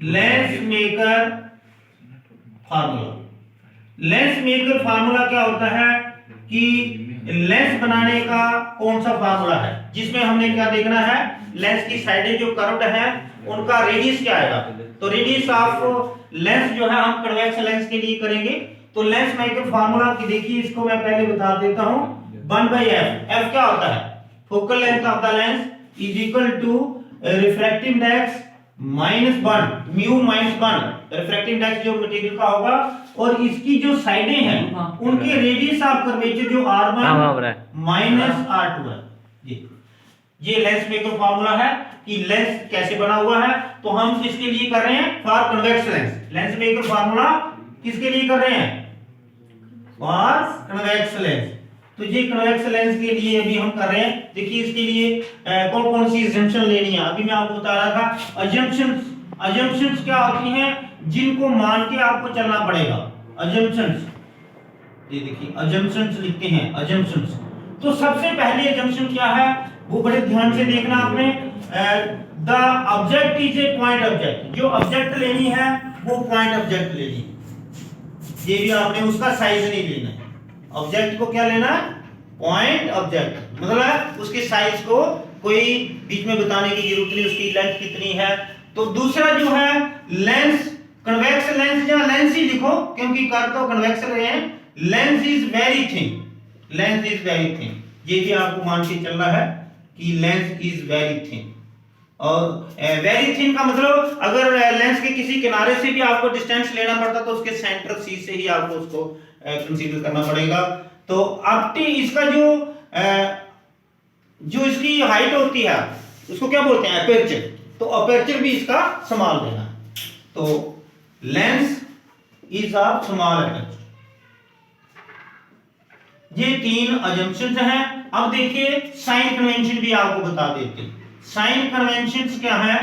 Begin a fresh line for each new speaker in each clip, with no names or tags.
Lens maker formula. Lens maker formula क्या होता है कि लेंस बनाने का कौन सा फार्मूला है, जिसमें हमने क्या देखना है, लेंस की साइडें जो कर्व्ड है उनका रेडियस क्या आएगा। तो रेडियस ऑफ लेंस जो है हम कन्वेक्स लेंस के लिए करेंगे। तो लेंस मेकर फार्मूला की देखिए, इसको मैं पहले बता देता हूं। 1/f, f क्या होता है, focal length of the lens is equal to refractive index -1 mu -1, refractive index जो मटेरियल का होगा, और इसकी जो साइडें हैं उनके रेडियस ऑफ कर्वेचर जो r1 -r2 है। ये लेंस मेकर फार्मूला है कि लेंस कैसे बना हुआ है। तो हम इसके लिए कर रहे हैं for convex lens. Lens maker formula किसके लिए कर रहे हैं, फॉर कन्वेक्स लेंस। तो ये कन्वेक्स लेंस के लिए अभी हम कर रहे हैं। देखिए इसके लिए कौन कौन सी अजम्पशन लेनी है, अभी मैं आपको बता रहा था। अजम्पशंस क्या होती हैं, जिनको मान के आपको चलना पड़ेगा। अजम्पशंस, ये देखिए अजम्पशंस लिखते हैं, अजम्पशंस। तो सबसे पहली अजम्पशन क्या है, वो बड़े ध्यान से देखना आपने। The object is a point object, जो ऑब्जेक्ट लेनी है वो पॉइंट ऑब्जेक्ट लेनी है। ये भी आपने उसका साइज नहीं लेना है, ऑब्जेक्ट को क्या लेना है, पॉइंट ऑब्जेक्ट, मतलब उसके साइज को कोई बीच में बताने की जरूरत नहीं, उसकी लेंथ कितनी है। तो दूसरा जो है लेंस, कन्वेक्स लेंस या लेंस ही लिखो क्योंकि कर तो कन्वेक्स रहे हैं। Lens is very thin, lens is very thin, ये भी आपको मान के चलना है कि लेंस इज वेरी थिन। और वेरी थिन का मतलब अगर लेंस के किसी किनारे से भी आपको डिस्टेंस लेना पड़ता तो उसके सेंटर सी से ही आपको उसको कंसीडर करना पड़ेगा। तो ऑप्टी इसका जो इसकी हाइट होती है उसको क्या बोलते हैं, अपर्चर। तो अपर्चर भी इसका स्मॉल लेना है। तो lens is of small aperture. ये तीन अजम्पशंस हैं। अब देखिए साइन कन्वेंशन भी आपको बता देते हैं। साइन कन्वेंशंस क्या है,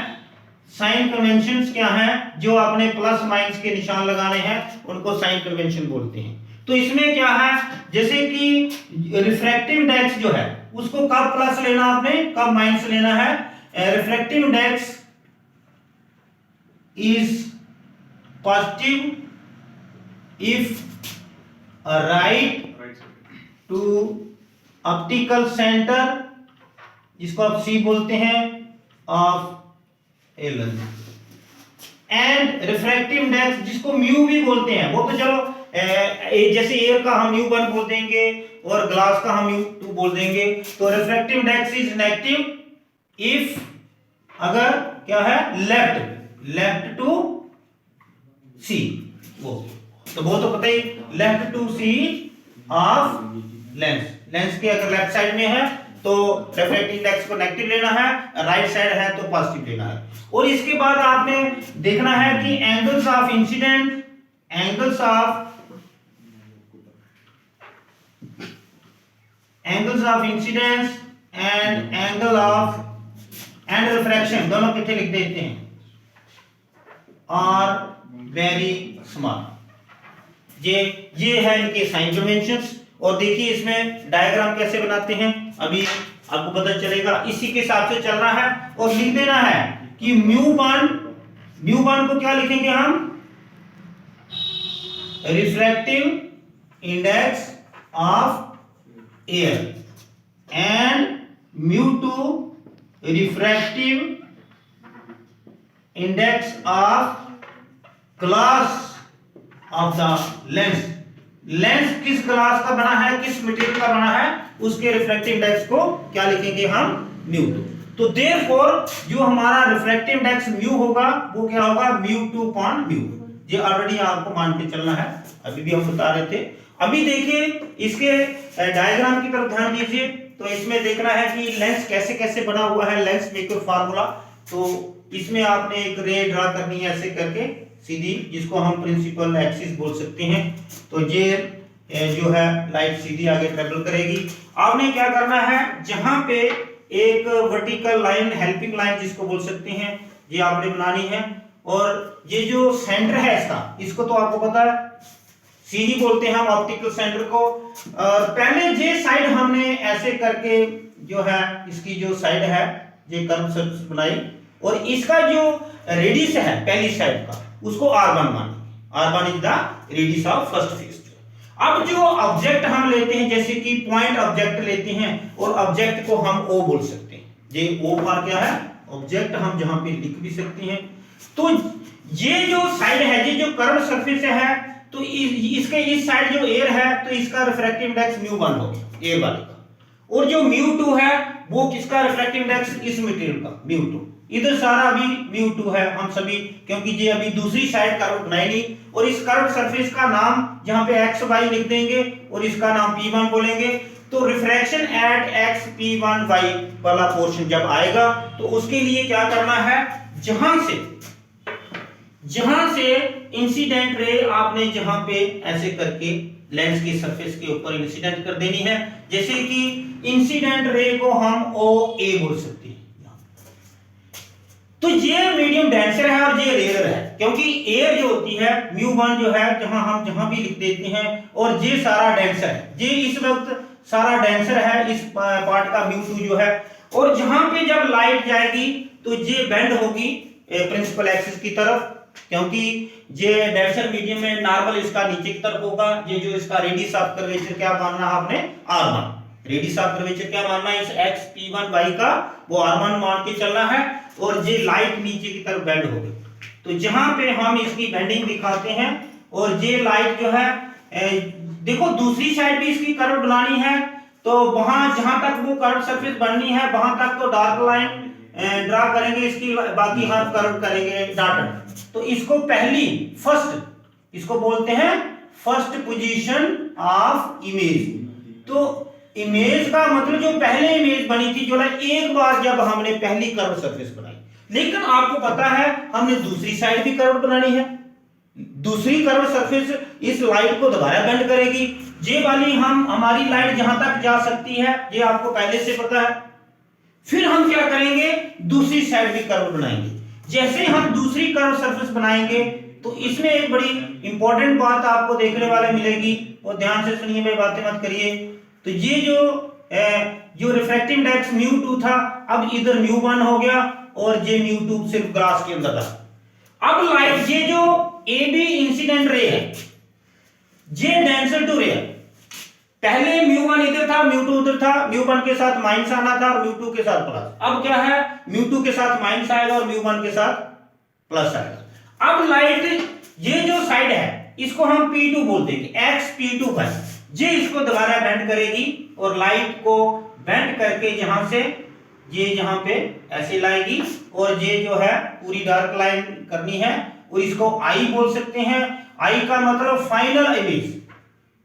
साइन कन्वेंशंस क्या है, जो आपने प्लस माइनस के निशान लगाने हैं उनको साइन कन्वेंशन बोलते हैं। तो इसमें क्या है, जैसे कि रिफ्रैक्टिव इंडेक्स जो है उसको कब प्लस लेना आपने, कब माइनस लेना है। Refractive index is positive if right to optical centre, जिसको आप सी बोलते हैं, of a lens, and refractive index जिसको म्यू भी बोलते हैं, वो तो चलो जैसे एयर का हम म्यू 1 बोल देंगे और ग्लास का हम म्यू 2 बोल देंगे। तो refractive index is negative if, अगर क्या है, लेफ्ट टू सी, वो तो पता ही, left to C of lens. Lens के अगर लेफ्ट साइड में है तो रिफ्रैक्टिव इंडेक्स को नेगेटिव लेना है, राइट साइड है तो पॉजिटिव लेना है। और इसके बाद आपने देखना है कि angles of incident, angles of incidence and angle of and refraction, दोनों इकट्ठे लिख देते हैं, आर वेरी स्मॉल। ये है इनके साइन कन्वेंशंस। और देखिए इसमें डायग्राम कैसे बनाते हैं अभी आपको पता चलेगा, इसी के हिसाब से चलना है। और लिख देना है कि म्यू वन को क्या लिखेंगे हम, refractive index of air, and mu two refractive index of glass of the lens. Lens किस ग्लास का बना है, किस मटेरियल का बना है, उसके रिफ्रैक्टिव इंडेक्स को क्या लिखेंगे हम, म्यू 2। तो देयरफॉर जो हमारा रिफ्रैक्टिव इंडेक्स म्यू होगा वो क्या होगा, म्यू 2 अपॉन म्यू। ये ऑलरेडी आपको मान के चलना है, अभी भी हम बता रहे थे। अभी देखिए इसके डायग्राम की तरफ ध्यान दीजिए। तो इसमें देखना है कि लेंस कैसे कैसे बना हुआ है, लेंस मेकर फार्मूला। तो इसमें आपने एक रे ड्रा करनी है ऐसे करके सीधी, जिसको हम प्रिंसिपल एक्सिस बोल सकते हैं। तो ये जो है लाइट सीधी आगे ट्रेवल करेगी। आपने क्या करना है, जहां पे एक वर्टिकल लाइन, हेल्पिंग लाइन जिसको बोल सकते हैं, ये आपने बनानी है। और ये जो सेंटर है इसको तो आपको पता है, सीधी बोलते हैं हम ऑप्टिकल सेंटर को। पहले ये साइड हमने ऐसे करके जो है, इसकी जो साइड है ये कर्व सर्कल बनाई, और इसका जो रेडियस है पहली साइड का उसको r1 मानेंगे। r1 is the radius of first face. अब जो ऑब्जेक्ट हम लेते हैं, जैसे कि पॉइंट ऑब्जेक्ट लेते हैं और ऑब्जेक्ट को हम O बोल सकते हैं। ये O बार क्या है, ऑब्जेक्ट, हम जहां पे लिख भी सकते हैं। तो ये जो साइड है, ये जो कर्व सरफेस है, तो इसके इस साइड जो एयर है तो इसका रिफ्रैक्टिव इंडेक्स μ1 हो गया एयर वाले का, और जो μ2 है वो किसका रिफ्रैक्टिव इंडेक्स, इस मटेरियल का μ2। इधर सारा भी μ2 है, हम सभी, क्योंकि ये अभी दूसरी साइड कर्व बनाई नहीं, और इस कर्व सरफेस का नाम जहां पे x y लिख देंगे और इसका नाम p1 बोलेंगे। तो refraction at x p1 y वाला पोर्शन जब आएगा तो उसके लिए क्या करना है, जहां से इंसिडेंट रे आपने जहां पे ऐसे करके लेंस की सरफेस के ऊपर इंसिडेंट कर देनी है। जैसे कि इंसिडेंट रे को हम OA बोल सकते हैं। तो ये मीडियम डेंसर है और ये रेयर है, क्योंकि एयर जो होती है μ1 जो है हम जहां भी लिख देते हैं, और ये सारा डेंसर है, ये इस वक्त सारा डेंसर है, इस पार्ट का μ2 जो है। और जहां पे जब लाइट जाएगी तो ये बेंड होगी प्रिंसिपल एक्सिस की तरफ, क्योंकि ये डेंसर मीडियम में नॉर्मल इसका नीचे की तरफ होगा। ये जो इसका रेडियस ऑफ कर्वेचर क्या मानना है आपने, r1, रेडियस ऑफ कर्वेचर क्या मानना है, इस x p1 y का वो r1 मान के चलना है, और ये लाइट नीचे की तरफ बेंड होगी। तो जहां पे हम इसकी बेंडिंग दिखाते हैं, और ये लाइट जो है देखो दूसरी साइड भी इसकी कर्व बनानी है, तो वहां जहां तक वो कर्व सरफेस बननी है वहां तक तो डार्क लाइन ड्रा करेंगे इसकी, बाकी हम कर्व करेंगे डॉटेड। तो इसको पहली फर्स्ट, इसको बोलते हैं फर्स्ट पोजीशन ऑफ इमेज। तो इमेज का मतलब जो पहले इमेज बनी थी, जो एक बार जब हमने पहली कर्व सरफेस बनाई, लेकिन आपको पता है हमने दूसरी साइड भी कर्व बनानी है। दूसरी कर्व सरफेस इस लाइट को दोबारा बेंड करेगी। ये वाली हमारी लाइट जहां तक जा सकती है ये आपको पहले से पता है। फिर हम क्या करेंगे, दूसरी साइड भी कर्व बनाएंगे। जैसे हम दूसरी कर्व सरफेस बनाएंगे तो इसमें एक बड़ी इंपॉर्टेंट बात आपको देखने वाले मिलेगी, और ध्यान से सुनिए, मैं बातें मत करिए। तो ये जो रिफ्रैक्टिव इंडेक्स μ2 था, अब इधर μ1 हो गया, और ये μ2 सिर्फ ग्लास के अंदर था। अब लाइट, ये जो AB इंसिडेंट रे है, ये डेंसर टू रे है। पहले μ1 इधर था, μ2 उधर था, μ1 के साथ माइनस आना था और μ2 के साथ प्लस। अब क्या है, μ2 के साथ माइनस आएगा और μ1 के साथ प्लस आएगा। अब लाइट, ये जो साइड है इसको हम P2 बोल देंगे, x P2 पर ये इसको दोबारा बेंड करेगी, और लाइट को बेंड करके जहां से ये यहां पे ऐसे लाएगी, और ये जो है पूरी डार्क लाइन करनी है, और इसको I बोल सकते हैं। I का मतलब फाइनल इमेज।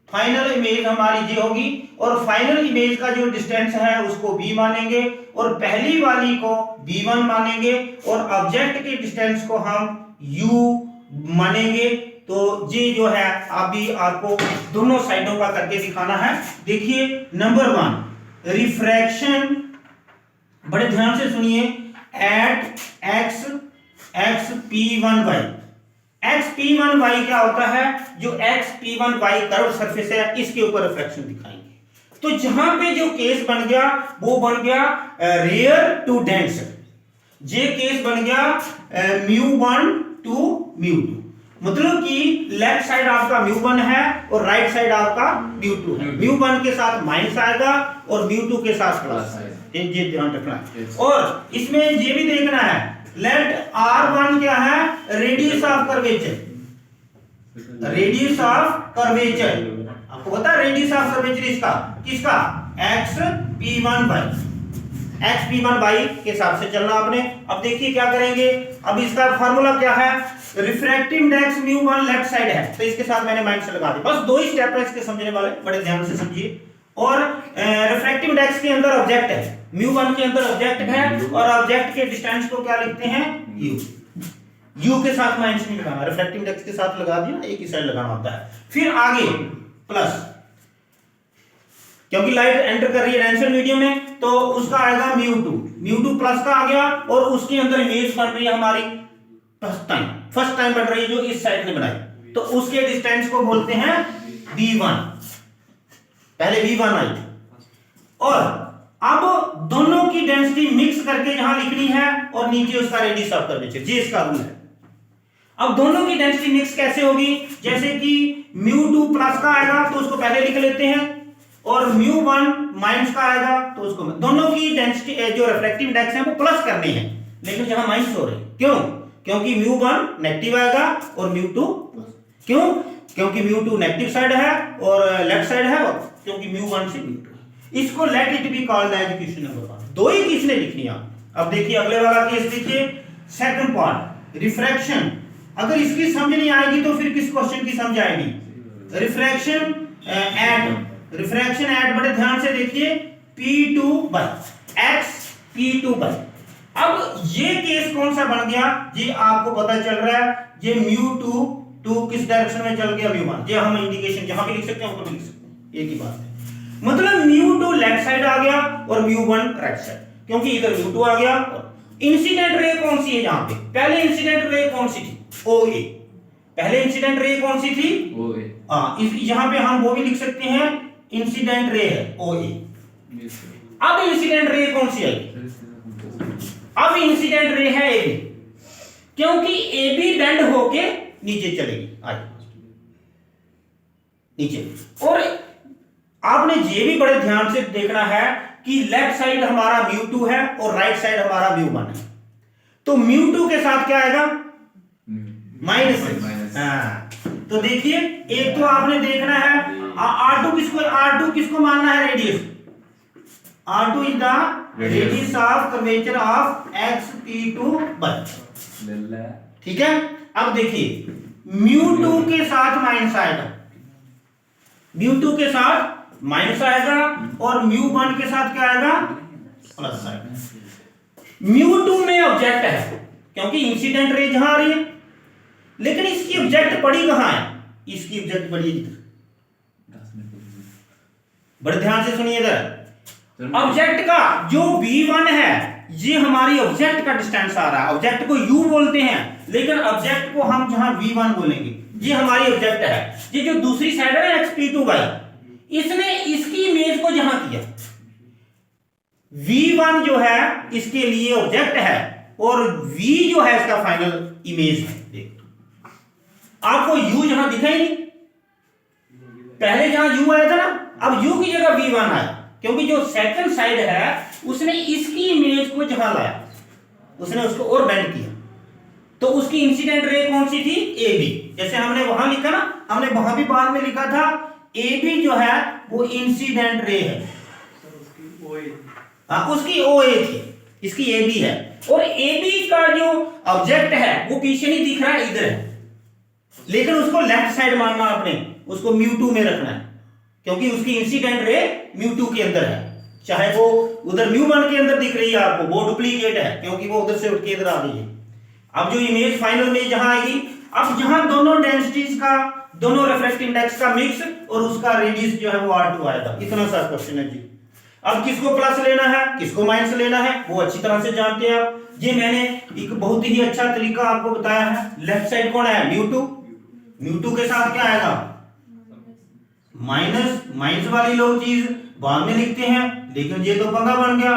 फाइनल इमेज हमारी ये होगी, और फाइनल इमेज का जो डिस्टेंस है उसको b मानेंगे, और पहली वाली को b1 मानेंगे, और ऑब्जेक्ट के डिस्टेंस को हम u मानेंगे। तो ये जो है अभी आपको दोनों साइडों का करके दिखाना है। देखिए नंबर 1, रिफ्रैक्शन, बड़े ध्यान से सुनिए, eight x p1y। x p1y क्या होता है, जो x p1y कर्व सरफेस है इसके ऊपर रिफ्रैक्शन दिखाएंगे। तो जहां पे जो केस बन गया वो बन गया रेयर टू डेंसर। ये केस बन गया μ1 टू μ2, मतलब कि लेफ्ट साइड आपका μ1 है और राइट साइड आपका μ2 है। μ1 के साथ माइनस आएगा और μ2 के साथ प्लस आएगा, ये ध्यान रखना है। और इसमें ये भी देखना है, लेट r1 क्या है, radius of curvature. Radius of curvature आपको पता है, रेडियस ऑफ कर्वेचर इसका किसका, x p1y के हिसाब से चलना आपने। अब देखिए क्या करेंगे, अब इसका फार्मूला क्या है, रिफ्रैक्टिव इंडेक्स μ1 लेफ्ट साइड है, तो इसके साथ मैंने माइनस लगा दिया। बस दो ही स्टेप है इसके समझने वाले, बड़े ध्यान से समझिए। और रिफ्रैक्टिव इंडेक्स के अंदर ऑब्जेक्ट है, μ1 के अंदर ऑब्जेक्ट है, और ऑब्जेक्ट के डिस्टेंस को क्या लिखते हैं, u के साथ माइनस नहीं लगाना, रिफ्रैक्टिव इंडेक्स के साथ लगा दिया, एक ही साइड लगाना होता है। फिर आगे प्लस, क्योंकि लाइट एंटर कर रही है डेंसर मीडियम में, तो उसका आएगा μ2 प्लस का आ गया, और उसके अंदर इमेज बन रही है हमारी फर्स्ट टाइम बन रही है जो इस साइड ने बनाई, तो उसके डिस्टेंस को बोलते हैं b1। पहले b1 आई, और अब दोनों की डेंसिटी मिक्स करके जहां लिखनी है और नीचे उसका रेडियस ऑफ कर्वेचर, ये इसका रूल है। अब दोनों की डेंसिटी मिक्स कैसे होगी, जैसे कि μ2 प्लस का आएगा तो उसको पहले लिख लेते हैं, और μ1 माइनस का आएगा तो उसको, दोनों की डेंसिटी जो रिफ्रैक्टिव इंडेक्स है वो प्लस करने हैं, लेकिन जहां माइनस हो रहे हैं, क्यों? क्योंकि μ1 नेगेटिव आएगा और μ2 प्लस। क्यों? क्योंकि μ2 नेगेटिव साइड है और लेफ्ट साइड है, और क्योंकि μ1 से μ2। इसको let it be called as question number 1। दो ही किसने लिखनी है। अब देखिए अगले वाला केस देखिए, सेकंड पार्ट रिफ्रैक्शन। अगर इसकी समझ नहीं आएगी तो फिर किस क्वेश्चन की समझ आएगी? रिफ्रैक्शन एट बड़े ध्यान से देखिए, P2 bye x P2 bye. अब ये केस कौन सा बन गया, ये आपको पता चल रहा है, ये μ2 किस डायरेक्शन में चल गया, μ1। ये हम इंडिकेशन जहां भी लिख सकते हैं ऊपर लिख सकते हैं, एक ही बात है। मतलब μ2 लेफ्ट साइड आ गया और μ1 राइट साइड, क्योंकि इधर μ2 आ गया। और इंसिडेंट रे कौन सी है यहां पे? पहले इंसिडेंट रे कौन सी थी? OA। पहले इंसिडेंट रे कौन सी थी? OA। यहां पे हम वो भी लिख सकते हैं, इंसिडेंट रे है OA। अब इंसिडेंट रे कौन सी आएगी? अब इंसिडेंट रे है AB, क्योंकि AB बेंड होके नीचे चलेगी, नीचे। और आपने ये भी बड़े ध्यान से देखना है कि लेफ्ट साइड हमारा μ2 है और राइट साइड हमारा μ1 है, तो μ2 के साथ क्या आएगा? माइनस। तो देखिए, एक तो आपने देखना है R2 किसको मानना है radius? R2 is the radius of curvature of x P2 by, ठीक है। अब देखिए μ2 के साथ माइनस आएगा, μ2 के साथ माइनस आएगा, और μ1 के साथ क्या आएगा? प्लस आएगा। μ2 में ऑब्जेक्ट है, क्योंकि इंसिडेंट रे जहां आ रही है, लेकिन इसकी ऑब्जेक्ट पड़ी कहां है? इसकी ऑब्जेक्ट पड़ी है इधर। बड़े ध्यान से सुनिए इधर, ऑब्जेक्ट का जो V1 है, ये हमारी ऑब्जेक्ट का डिस्टेंस आ रहा है। ऑब्जेक्ट को U बोलते हैं, लेकिन ऑब्जेक्ट को हम जहां V1 बोलेंगे, ये हमारी ऑब्जेक्ट है। ये जो दूसरी साइड है x P2 बाय, इसने इसकी इमेज को जहां किया, V1 जो है इसके लिए ऑब्जेक्ट है, और V जो है इसका फाइनल इमेज है। देख, आपको U जहां दिखा ही नहीं, पहले जहां U आया था ना, अब U की जगह V1 आया, क्योंकि जो सेकंड साइड है उसने इसकी इमेज को जहां लाया, उसने उसको और बेंड किया, तो उसकी इंसिडेंट रे कौन सी थी? AB। जैसे हमने वहां लिखा ना, हमने वहां भी बाद में लिखा था AB जो है वो इंसिडेंट रे है, उसकी OA थी, इसकी AB है। और AB का जो ऑब्जेक्ट है वो पीछे नहीं दिख रहा है, इधर है, लेकिन उसको लेफ्ट साइड मानना आपने, उसको μ2 में रखना है, क्योंकि उसकी इंसिडेंट रे μ2 के अंदर है। चाहे वो उधर μ1 के अंदर दिख रही है आपको, वो डुप्लीकेट है, क्योंकि वो उधर से उठ के इधर आ रही है। अब जो इमेज फाइनल में जहां आएगी, अब जहां दोनों डेंसिटीज का, दोनों रिफ्रैक्टिव इंडेक्स का मिक्स और उसका रेडियस जो है वो R2 आएगा। इतना सा क्वेश्चन है जी। अब किसको प्लस लेना है, किसको माइनस लेना है, वो अच्छी तरह से जानते हैं आप। ये मैंने एक बहुत ही अच्छा तरीका आपको बताया है। लेफ्ट साइड कौन है? μ2 के साथ क्या आएगा? माइनस वाली लोग चीज बाद में लिखते हैं, लेकिन ये तो पंगा बन गया।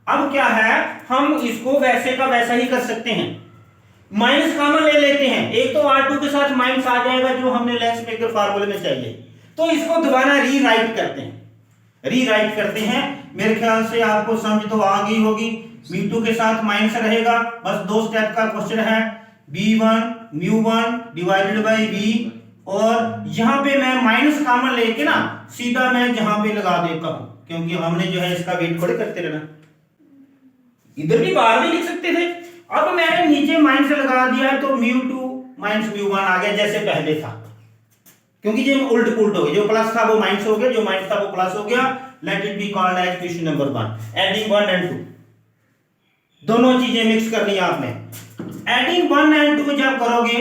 अब क्या है, हम इसको वैसे का वैसा ही कर सकते हैं, माइनस कॉमन ले लेते हैं। एक तो R2 के साथ माइनस आ जाएगा जो हमने लेंस मेकर फार्मूले में चाहिए, तो इसको दोबारा रीराइट करते हैं। मेरे ख्याल से आपको समझ तो आ गई होगी। μ2 के साथ माइनस रहेगा, बस 2 स्टेप का क्वेश्चन है, B1 μ1 डिवाइडेड बाय B, और यहां पे मैं माइनस कॉमन लेके ना सीधा मैं जहां पे लगा देता हूं, क्योंकि हमने जो है इसका वेट थोड़े करते रहना, इधर भी बाहर भी लिख सकते थे। अब मैंने नीचे माइनस लगा दिया है, तो μ2 माइनस μ1 आ गया जैसे पहले था, क्योंकि ये उल्ट पुलट हो गया, जो प्लस था वो माइनस हो गया, जो माइनस था वो प्लस हो गया। Let it be called as question number 1। Adding 1 and 2, दोनों चीजें मिक्स करनी है आपने। एडिंग 1 एंड 2 जब करोगे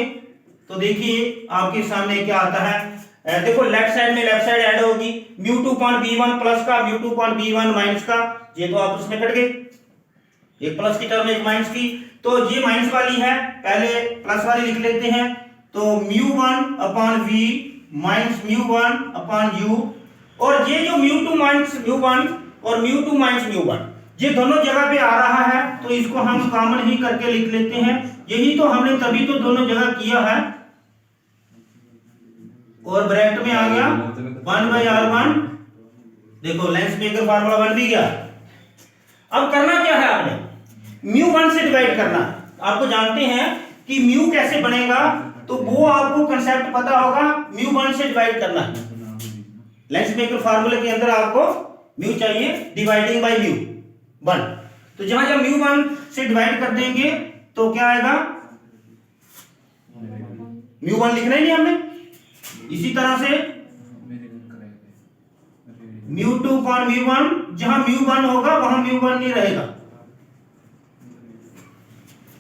तो देखिए आपके सामने क्या आता है। देखो लेफ्ट साइड में लेफ्ट साइड ऐड होगी, μ2 पॉइंट B1 प्लस का, μ2 पॉइंट B1 माइनस का, ये तो आप उसमें कट गए, एक प्लस की टर्म एक माइनस की, तो ये माइनस वाली है, पहले प्लस वाली लिख लेते हैं। तो μ1 upon V minus μ1 upon U, और ये जो μ2 माइनस μ1 और μ2 माइनस μ1, ये दोनों जगह पे आ रहा है तो इसको हम कॉमन ही करके लिख लेते हैं। यही तो हमने तभी तो दोनों जगह किया है, और ब्रैकेट में आ गया 1/r1। देखो लेंस मेकर फार्मूला बन भी गया। अब करना क्या है, आपने μ1 से डिवाइड करना। आपको जानते हैं कि μ कैसे बनेगा, तो वो आपको कंसेप्ट पता होगा, μ1 से डिवाइड करना है। लेंस मेकर फार्मूले के अंदर आपको μ चाहिए, डिवाइडिंग बाय μ1। तो जहां जब μ1 से डिवाइड कर देंगे तो क्या आएगा, μ1 लिखना ही नहीं हमने। इसी तरह से μ2 upon μ1, जहां μ1 होगा वहां μ1 नहीं रहेगा।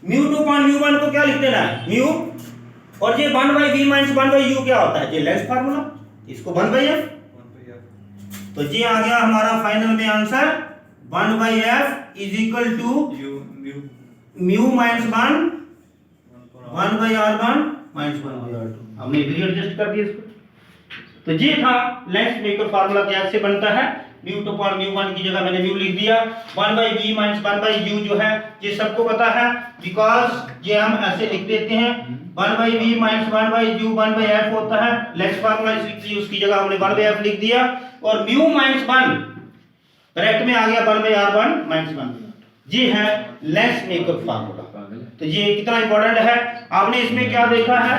μ2 upon μ1 को क्या लिख देना है, μ, और ये 1/v माइनस 1/u क्या होता है, ये लेंस फार्मूला, इसको 1/f। तो ये आ गया हमारा फाइनल में answer 1/f is equal to μ minus 1 1/r1 minus 1/r2। हमने भी एडजस्ट कर दिया इसको। तो ये था लेंस मेकर फार्मूला कैसे बनता है। μ2 upon μ1 की जगह मैंने μ लिख दिया। 1/v माइनस 1/u जो है ये सबको पता है, बिकॉज ये हम ऐसे लिख देते हैं 1/v माइनस 1/u 1/f होता है लेंस फार्मूला, इसलिए उसकी जगह हमने 1/f लिख दिया। और μ माइनस 1 ब्रैकेट में आ गया 1/r1 माइनस 1। ये है लेंस मेकर फार्मूला। तो ये कितना इंपॉर्टेंट है, आपने इसमें क्या देखा है।